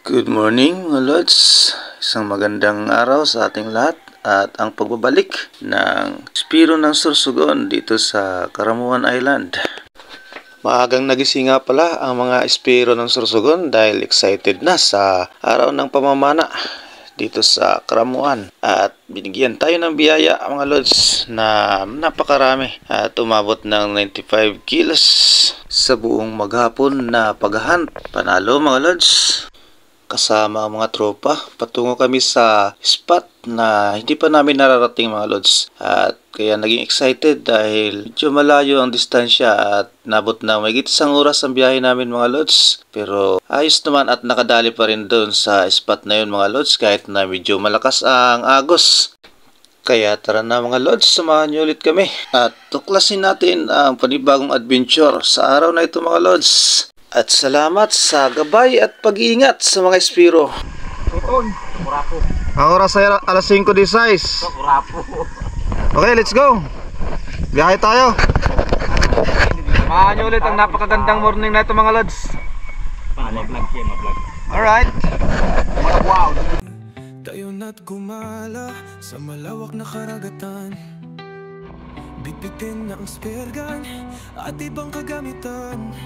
Good morning mga Lods, isang magandang araw sa ating lahat at ang pagbabalik ng Espiro ng Sorsogon dito sa Karamuan Island. Maagang nagising nga pala ang mga Espiro ng Sorsogon dahil excited na sa araw ng pamamana dito sa Karamuan at binigyan tayo ng biyaya mga Lods na napakarami at umabot ng 95 kilos sa buong maghapon na paghahunt. Panalo mga Lods. Kasama ang mga tropa, patungo kami sa spot na hindi pa namin nararating mga Lods. At kaya naging excited dahil medyo malayo ang distansya at nabot na may isang oras ang biyahe namin mga Lods. Pero ayos naman at nakadali pa rin doon sa spot na yun mga Lods kahit na medyo malakas ang agos. Kaya tara na mga Lods, samahan niyo ulit kami at tuklasin natin ang panibagong adventure sa araw na ito mga Lods. At salamat sa gabay at pag-iingat sa mga Espiro. Ang oras ay alas 5:16. Okay, let's go. Biyahe tayo. Samahan nyo ulit ang napakagandang morning na ito mga Lods. Alright. Wow. Tayo na't gumala sa malawak na karagatan. Bitbitin na ang spear gun at ibang kagamitan.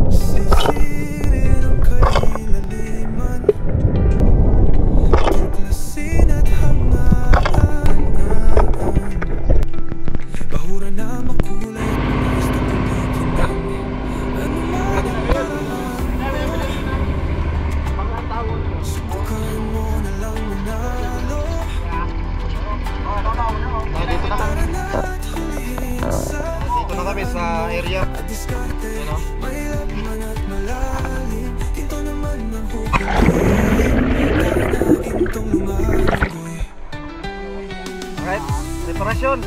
Sisirin ang kailaliman, tuklasin at hangaan. Bahura na makulay at manis na tumikinang. Ano man ang paraan, subukan mo na lang manalo. Tara na at hulihin sa Dito na kami sa area. diskarte. May laman at malalim, ito naman ang hukumin. Tara na gintong lumalangoy. Alright, preparasyon.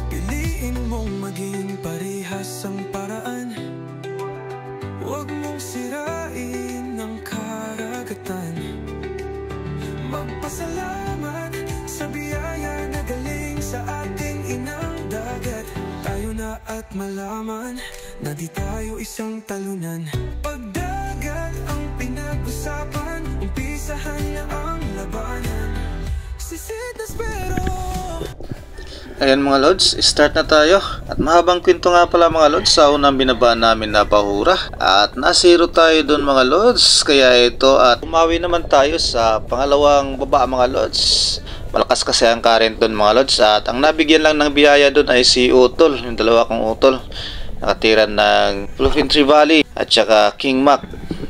Piliin mong maging parehas ang paraan. Huwag mong sirain ang karagatan. Magpasalamat sa biyaya na galing sa ating inang dagat. Tayo na at malaman na di tayo isang talunan. Pagdagat ang pinag-usapan, umpisahan na ang labanan. Sisid na spero. Ayan mga Lods, start na tayo. At mahabang kwento nga pala mga Lods sa unang binabaan namin na bahura. At nasiro tayo doon mga Lods. Kaya ito at umawi naman tayo sa pangalawang baba mga Lods. Malakas kasi ang current doon mga Lods. At ang nabigyan lang ng biyaya doon ay si Utol, yung dalawa kong Utol. Nakatira ng Bluffin Tree Valley at saka King Mac.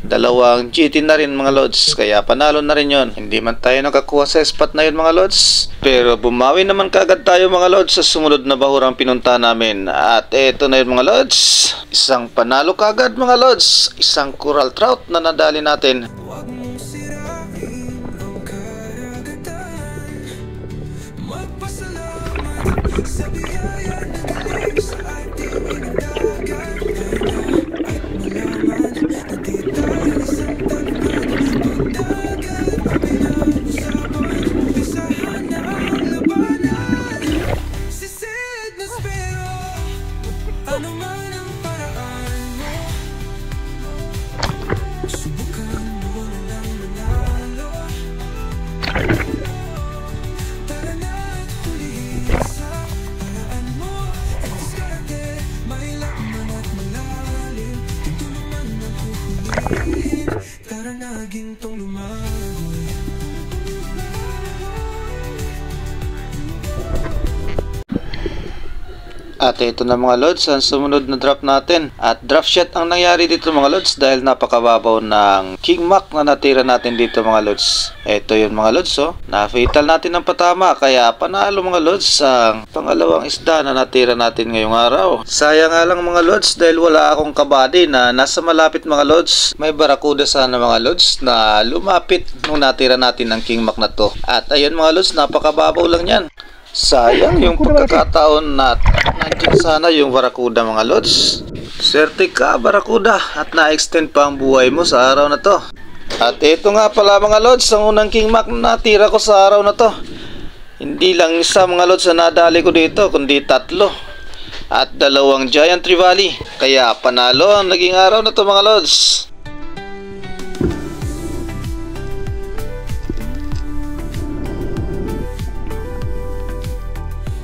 Dalawang GT na rin mga Lods, kaya panalo na rin yon. Hindi man tayo nakakuha sa spot na yun mga Lods, pero bumawi naman kaagad tayo mga Lods sa sumunod na bahurang pinunta namin. At eto na yun mga Lods, isang panalo kaagad mga Lods, isang coral trout na nadali natin. Huwag mong sirain ang karagatan. Magpasalamat sa biyaya na galing sa ating inadagan. At malaman na di tayo isang talunan. Pagdagat ang pinag-usapan, umpisahan na ang labanan. Sisid na spero, ano man ang paraan mo. Subukan mo na lang manalo. Tara na at hulihin sa paraan mo. At diskarte, may laman at malalim, ito naman ang huhulihin. Tara na gintong lumagoy. At ito na mga Lods, ang sumunod na drop natin. At drop shot ang nangyari dito mga Lods dahil napakababaw ng King Mac na natira natin dito mga Lods. Ito yun mga Lods, oh. Na-fatal natin ng patama, kaya panalo mga Lods ang pangalawang isda na natira natin ngayong araw. Sayang nga lang mga Lods dahil wala akong kabady na nasa malapit mga Lods. May barakuda sana mga Lods na lumapit nung natira natin ng King Mac na to. At ayun mga Lods, napakababaw lang yan. Sayang yung pagkakataon na nandiyan sana yung barakuda mga Lods. Swerte ka barakuda at na-extend pa ang buhay mo sa araw na to. At ito nga pala mga Lods, ang unang King Mac na natira ko sa araw na to. Hindi lang isa mga Lods na nadali ko dito, kundi tatlo. at dalawang giant trevally. Kaya panalo ang naging araw na to mga lods.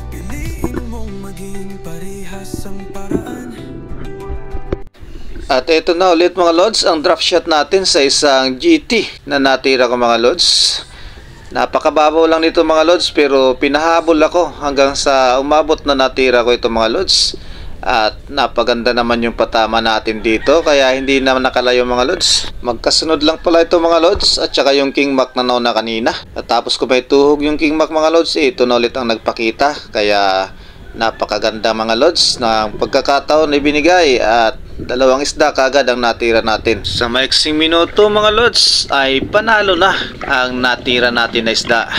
Piliin mong maging parehas ang paraan. At ito na ulit mga lods ang drop shot natin sa isang GT na natira ko mga lods. Napakababaw lang nito mga lods, pero pinahabol ako hanggang sa umabot na natira ko ito mga lods. At napaganda naman yung patama natin dito, kaya hindi naman nakalayo mga lods. Magkasunod lang pala ito mga lods, at saka yung King Mac na nauna kanina. At tapos ko may tuhog yung King Mac mga lods, ito na ulit ang nagpakita. Kaya napakaganda mga lods ng pagkakataon na ibinigay, at dalawang isda kagad ang natira natin. Sa maiksing minuto mga lods ay panalo na ang natira natin na isda.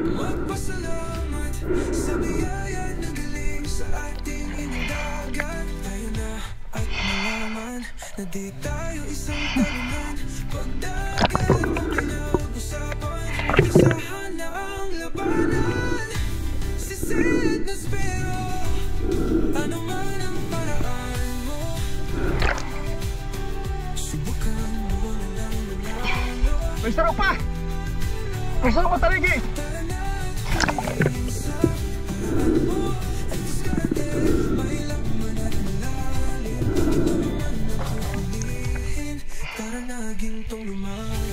Magpasalamat sa biyaya na galing sa ating indagat. Tayo na at malaman na di tayo isang talunan. Pagdagat ang pinag-usapan, isahan na ang labanan. Sisid na spero, ano man ang paraan mo. Subukan mo na lang nanalo. May sarap pa! May sarap pa taligi! Para naging tong lumago.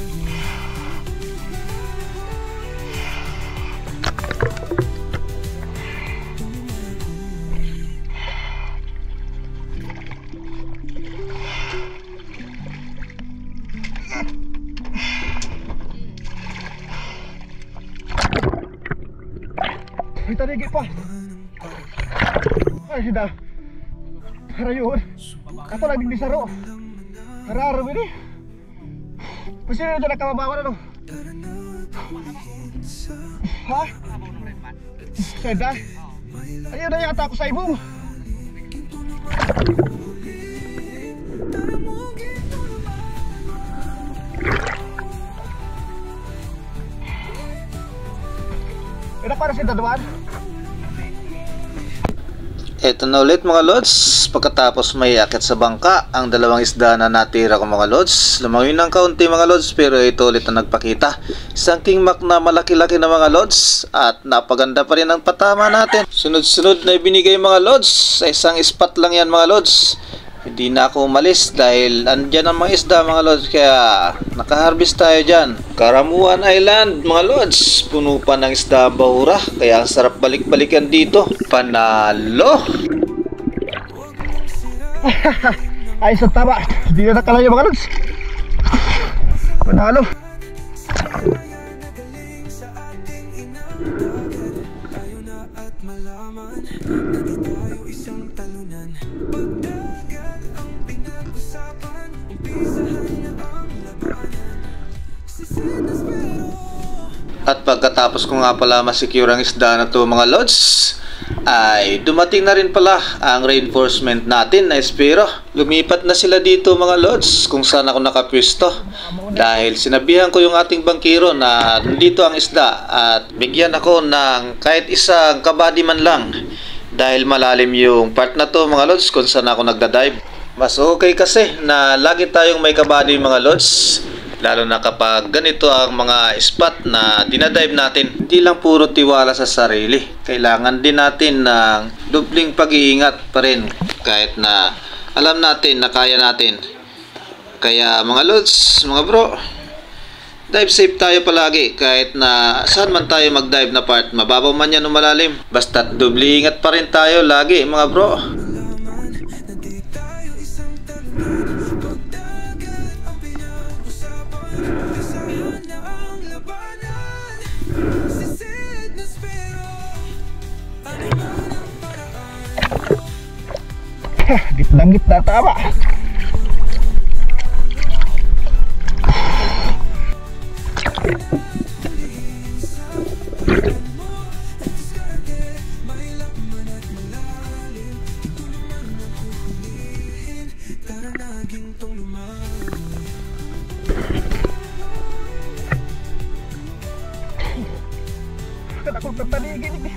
May taligi pa! Ay, sida! Harayun! Kato lang di saro! Hararo ini! Pasti na dyan nakababawan ano? Ha? Seda? Ayaw na yata ako sa ibong! Enak para si Daduan? Ito na ulit mga lods, pagkatapos may akit sa bangka ang dalawang isda na natira ko mga lods. Lumawin ng kaunti mga lods, pero ito ulit na nagpakita. Isang King Mac na malaki-laki na mga lods, at napaganda pa rin ang patama natin. Sunod-sunod na ibinigay mga lods, sa isang spot lang yan mga lods. Hindi na ako umalis dahil andyan ang mga isda mga lods, kaya nakaharvest tayo dyan. Karamuan Island mga lods, puno pa ng isda ang bahura, kaya ang sarap balik-balikan dito. Panalo! Ay, sa tama! Hindi na nakalayo mga lods! Panalo! Tayo na at malaman na di tayo isang talunan. Pagdagat ang pinag-usapan, umpisahan na ang labanan. Sisid na spero. At pagkatapos ko nga pala masecure ang isda na to mga lods, ay dumating na rin pala ang reinforcement natin na Espero. Lumipat na sila dito mga lods kung saan ako nakapwesto, dahil sinabihan ko yung ating bangkiro na nandito ang isda at bigyan ako ng kahit isang kabady man lang, dahil malalim yung part na to mga lods kung saan ako nagdadive. Mas okay kasi na lagi tayong may kabady mga lods, lalo na kapag ganito ang mga spot na dinadive natin. Hindi lang puro tiwala sa sarili, kailangan din natin ng dubling pag-iingat pa rin, kahit na alam natin na kaya natin. Kaya mga lods, mga bro, dive safe tayo palagi, kahit na saan man tayo mag-dive na part, mababaw man yan o malalim, basta dubling ingat pa rin tayo lagi mga bro. Gitna-gitna tama. Kan ako tatanigin ini.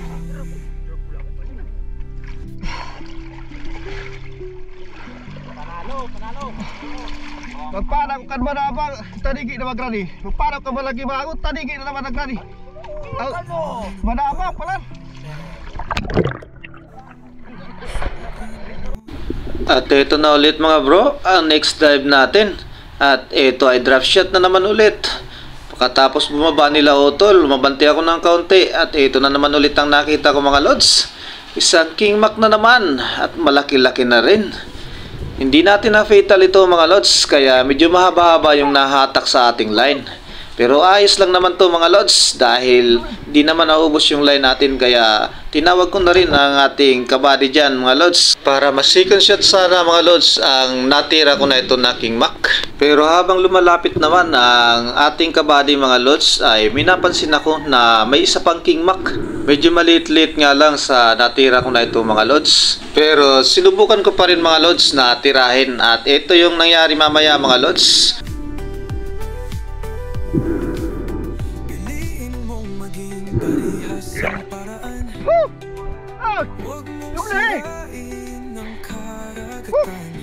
Panalo. Magpanaw kan ba na ba tanigi na magrani? Magpanaw ka ba lagi bago tanigi na naman nagrani? Manama pala. At ito na ulit mga bro, ang next dive natin. At ito ay draft shot na naman ulit. Pagkatapos bumaba nila Otol, lumabanti ako ng kaunti. At ito na naman ulit ang nakita ko mga lods. Isang King Mac na naman at malaki-laki na rin. Hindi natin na fatal ito mga lods, kaya medyo mahaba-haba yung nahatak sa ating line. Pero ayos lang naman to mga lods dahil di naman naubos yung line natin, kaya tinawag ko na rin ang ating kabady dyan mga lods para ma-second shot sana mga lods ang natira ko na ito na King Mac. Pero habang lumalapit naman ang ating kabady mga lods ay may napansin ako na may isa pang King Mac. Medyo maliit-liit nga lang sa natira ko na ito mga lods. Pero sinubukan ko pa rin mga lods na tirahin at ito yung nangyari mamaya mga lods. Huwag mong sirain ng karagatan.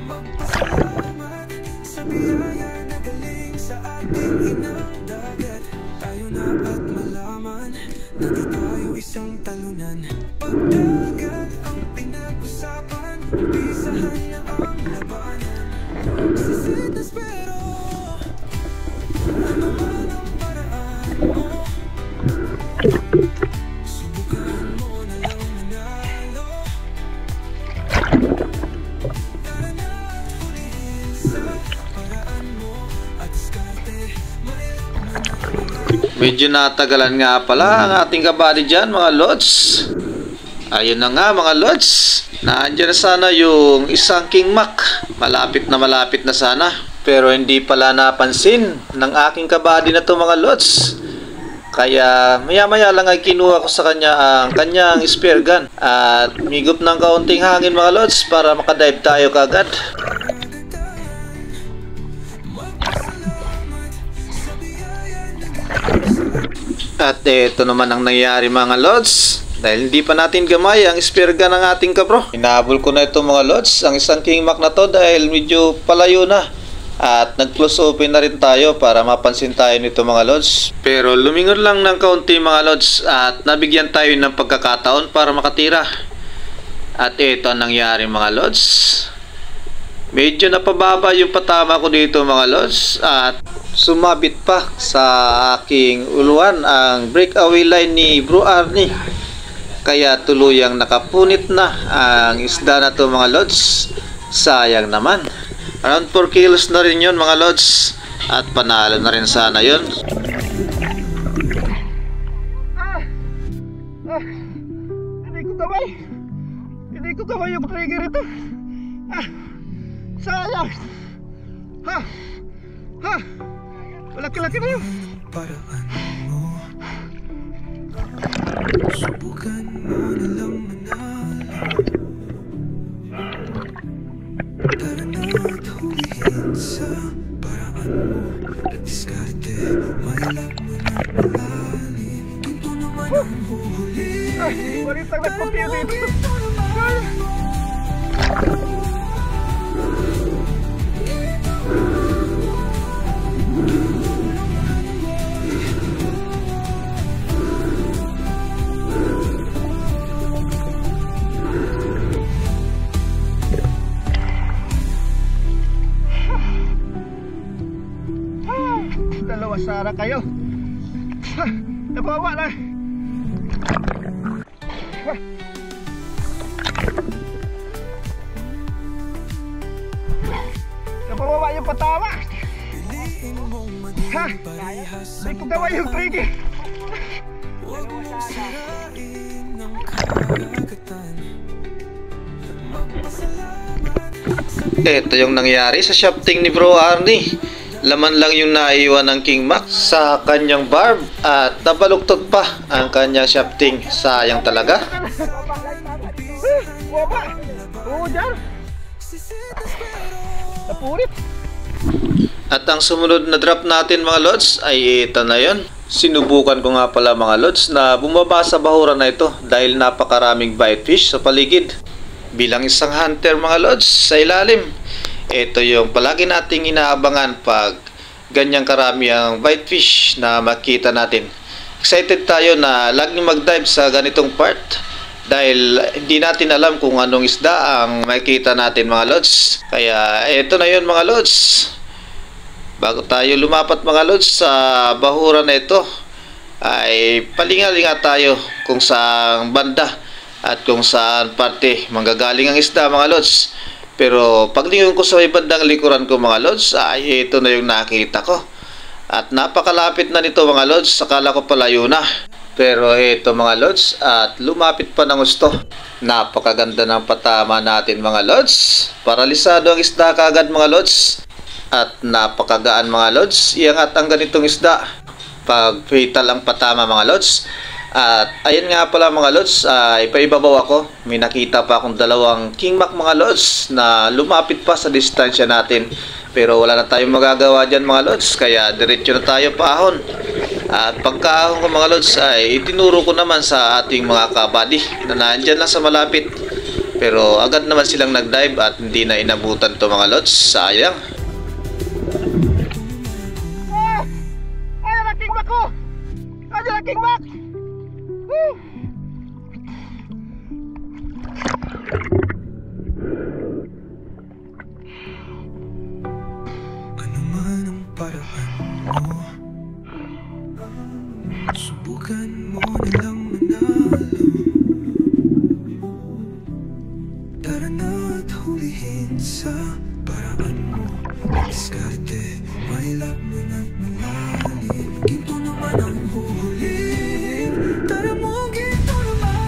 Magpasalamat sa biyaya na galing sa ating inang dagat. Tayo na at malaman na di tayo isang talunan. Pagdagat ang pinag-usapan, umpisahan na ang labanan. Sisitas pero ano man ang paraan mo, subukan mo na lang manalo. Tara na at hulihin sa paraan mo at diskarte. Medyo natagalan nga pala ang ating kabady dyan mga lods. Ayun na nga mga lods, naandyan na sana yung isang King Mac. Malapit na sana. Pero hindi pala napansin ng aking kabady na to mga lods. Kaya maya-maya lang ay kinuha ko sa kanya ang kanyang spear gun. At migop ng kaunting hangin mga lods para makadive tayo kagad. At ito naman ang nangyari mga lods. Dahil hindi pa natin gamay ang spear gun ng ating kabro, hinahabol ko na ito mga lods, ang isang King Mac na to dahil medyo palayo na. At nag-close open na rin tayo para mapansin tayo nito mga lods. Pero lumingon lang ng kaunti mga lods at nabigyan tayo ng pagkakataon para makatira. At ito ang nangyari mga lods. Medyo napababa yung patama ko dito mga lods at sumabit pa sa aking uluan ang breakaway line ni Bro Arnie. Kaya tuluyang nakapunit na ang isda na to mga lods. Sayang naman. Around 4 kilos na rin yun mga lods. At panalo na rin sana yun. Hindi ko kamay yung trigger ito. Sayang. Malaki-laki na yun. Paraan mo, subukan mo na lang manalo. Tara na at hulihin sa paraan mo at diskarte. Mailap mo na malalim. Ginto naman ang huhulihin. Maritang nagpapaya dito. Dalawa sana kayo. Nabawa na. Nabawa yung patama. Hindi ko gawa yung trigger. Huwag mong sirain ng karagatan. Ito yung nangyari sa shafting ni Bro Arnie. Laman lang yung naiwan ng King Mac sa kanyang barb at nabaluktot pa ang kanyang shafting. Sayang talaga. At ang sumunod na drop natin mga lods ay ito na yon. Sinubukan ko nga pala mga lods na bumaba sa bahura na ito dahil napakaraming bite fish sa paligid. Bilang isang hunter mga lods sa ilalim, ito yung palagi nating inaabangan pag ganyang karami ang bite fish na makita natin. Excited tayo na laging mag-dive sa ganitong part dahil hindi natin alam kung anong isda ang makita natin mga lods. Kaya ito na yun mga lods. Bago tayo lumapat mga lods sa bahura na ito ay palinga-linga tayo kung saan banda at kung saan parte manggagaling ang isda mga lods. Pero paglingon ko sa may bandang likuran ko mga lods ay ito na yung nakita ko. At napakalapit na nito mga lods, akala ko palayo na. Pero ito mga lods at lumapit pa ng gusto. Napakaganda ng patama natin mga lods. Paralisado ang isda kagad mga lods. At napakagaan mga lods. Iangat ang ganitong isda pag fatal ang patama mga lods. At ayun nga pala mga lods, ipaibabaw ako. May nakita pa akong dalawang King Mac mga lods na lumapit pa sa distansya natin. Pero wala na tayong magagawa dyan mga lods, kaya diretso na tayo paahon. At pagkaahon ko mga lods ay itinuro ko naman sa ating mga kabady na nandyan lang sa malapit. Pero agad naman silang nag-dive at hindi na inabutan to mga lods. Sayang. Ay, King Mac ko! Ay, King Mac! Ano man ang paraan mo, subukan mo nilang manalo. Tara na't hulihin sa paraan mo. Diskarte, may laman at malalim. Ginto naman ang huhulihin. Tara mo, ginto naman.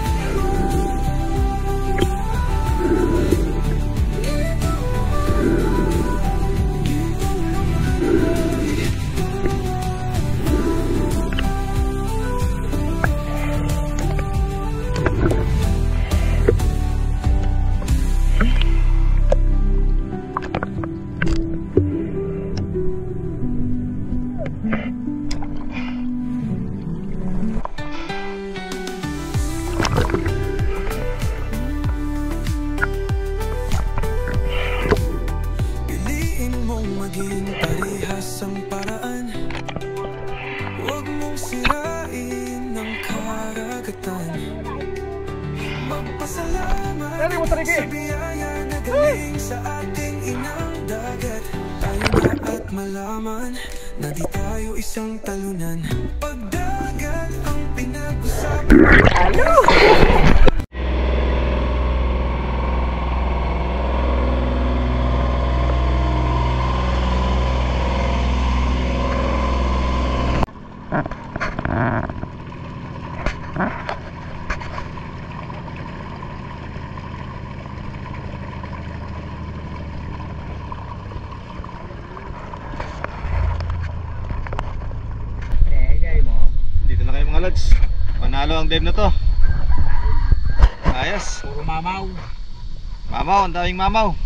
Piliin mong maging parehas ang paraan. Huwag mong sirain ang karagatan. Magpasalamat sa biyaya na galing sa ating inang dagat. Tayo na at malaman na di tayo isang talunan. Pagdagat ang pinag-usapan. Dito na kayo mga lods. Panalo ang dive na to. Ayos. Puro mamaw. Mamaw, ang daming mamaw.